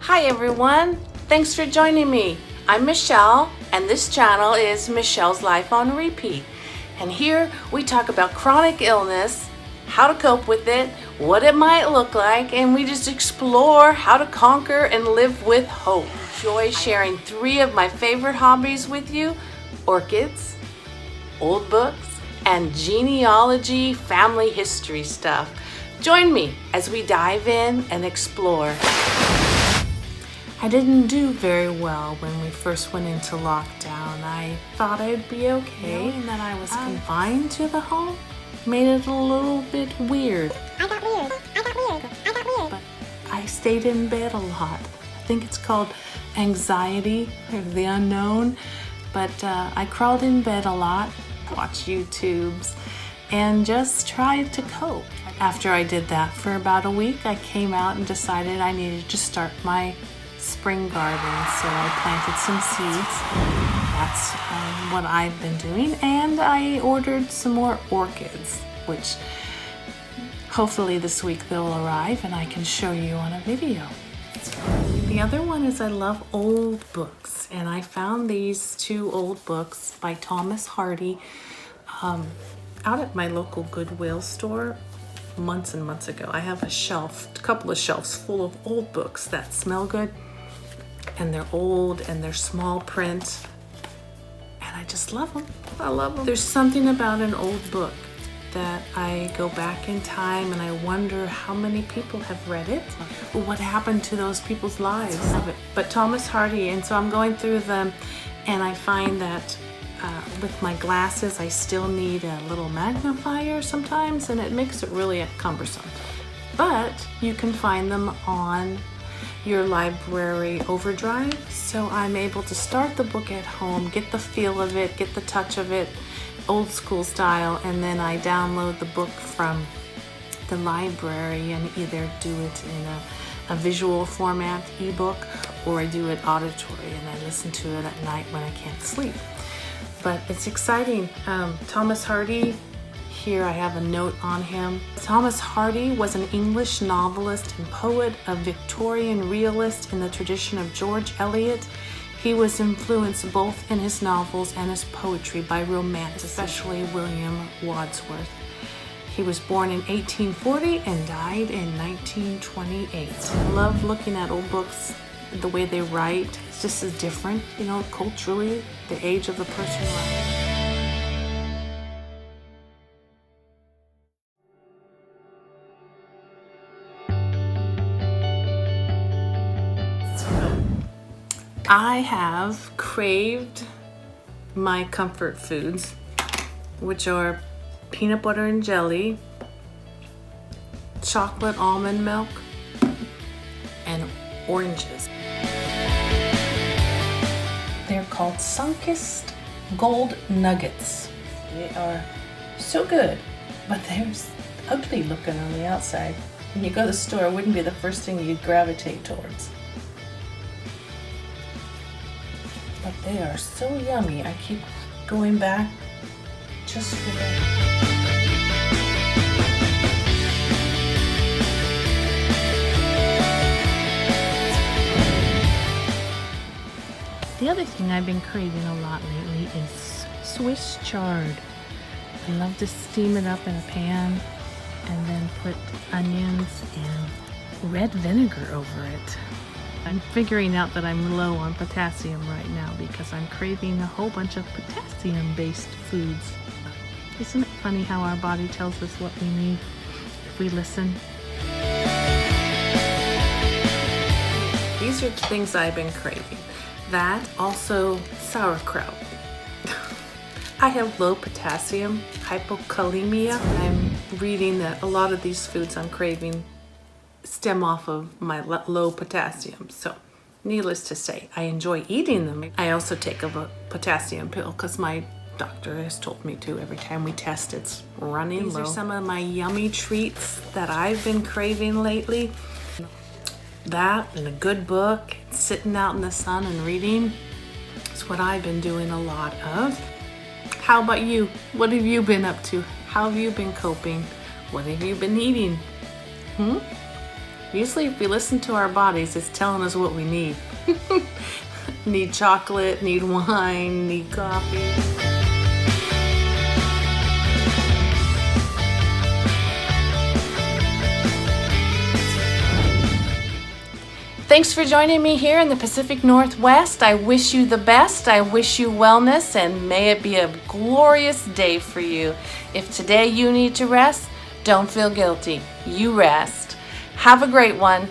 Hi everyone, thanks for joining me. I'm Michelle and this channel is Michelle's Life on Repeat. And here we talk about chronic illness, how to cope with it, what it might look like, and we just explore how to conquer and live with hope. Enjoy sharing 3 of my favorite hobbies with you: orchids, old books, and genealogy, family history stuff. Join me as we dive in and explore. I didn't do very well when we first went into lockdown. I thought I'd be okay. Knowing that I was confined to the home made it a little bit weird. I got weird. But I stayed in bed a lot. I think it's called anxiety or the unknown. But I crawled in bed a lot, watched YouTubes, and just tried to cope. After I did that for about a week, I came out and decided I needed to start my spring garden, so I planted some seeds. That's what I've been doing, and I ordered some more orchids, which hopefully this week they'll arrive and I can show you on a video. The other one is I love old books, and I found these 2 old books by Thomas Hardy out at my local Goodwill store months and months ago. I have a couple of shelves full of old books that smell good, and they're old and they're small print, and I just love them. I love them. There's something about an old book that I go back in time and I wonder how many people have read it, what happened to those people's lives. But Thomas Hardy, and so I'm going through them, and I find that with my glasses I still need a little magnifier sometimes, and it makes it really cumbersome. But you can find them on your library overdrive, so I'm able to start the book at home, get the feel of it, get the touch of it, old school style, and then I download the book from the library and either do it in a visual format, ebook, or I do it auditory and I listen to it at night when I can't sleep. But it's exciting. Thomas Hardy, here I have a note on him. Thomas Hardy was an English novelist and poet, a Victorian realist in the tradition of George Eliot. He was influenced both in his novels and his poetry by Romanticism, especially William Wordsworth. He was born in 1840 and died in 1928. I love looking at old books, the way they write. It's just as different, you know, culturally, the age of the person writing. I have craved my comfort foods, which are peanut butter and jelly, chocolate almond milk, and oranges. They're called Sunkist Gold Nuggets. They are so good, but they're ugly looking on the outside. When you go to the store, it wouldn't be the first thing you'd gravitate towards. But they are so yummy. I keep going back just for them. The other thing I've been craving a lot lately is Swiss chard. I love to steam it up in a pan and then put onions and red vinegar over it. I'm figuring out that I'm low on potassium right now because I'm craving a whole bunch of potassium-based foods. Isn't it funny how our body tells us what we need if we listen? These are the things I've been craving. That, also sauerkraut. I have low potassium, hypokalemia. I'm reading that a lot of these foods I'm craving stem off of my low potassium. So needless to say, I enjoy eating them. I also take a potassium pill because my doctor has told me to. Every time we test, it's running low. These are some of my yummy treats that I've been craving lately. That and a good book, sitting out in the sun and reading is what I've been doing a lot of. How about you? What have you been up to? How have you been coping? What have you been eating? Usually if we listen to our bodies, it's telling us what we need. Need chocolate, need wine, need coffee. Thanks for joining me here in the Pacific Northwest. I wish you the best. I wish you wellness, and may it be a glorious day for you. If today you need to rest, don't feel guilty. You rest. Have a great one.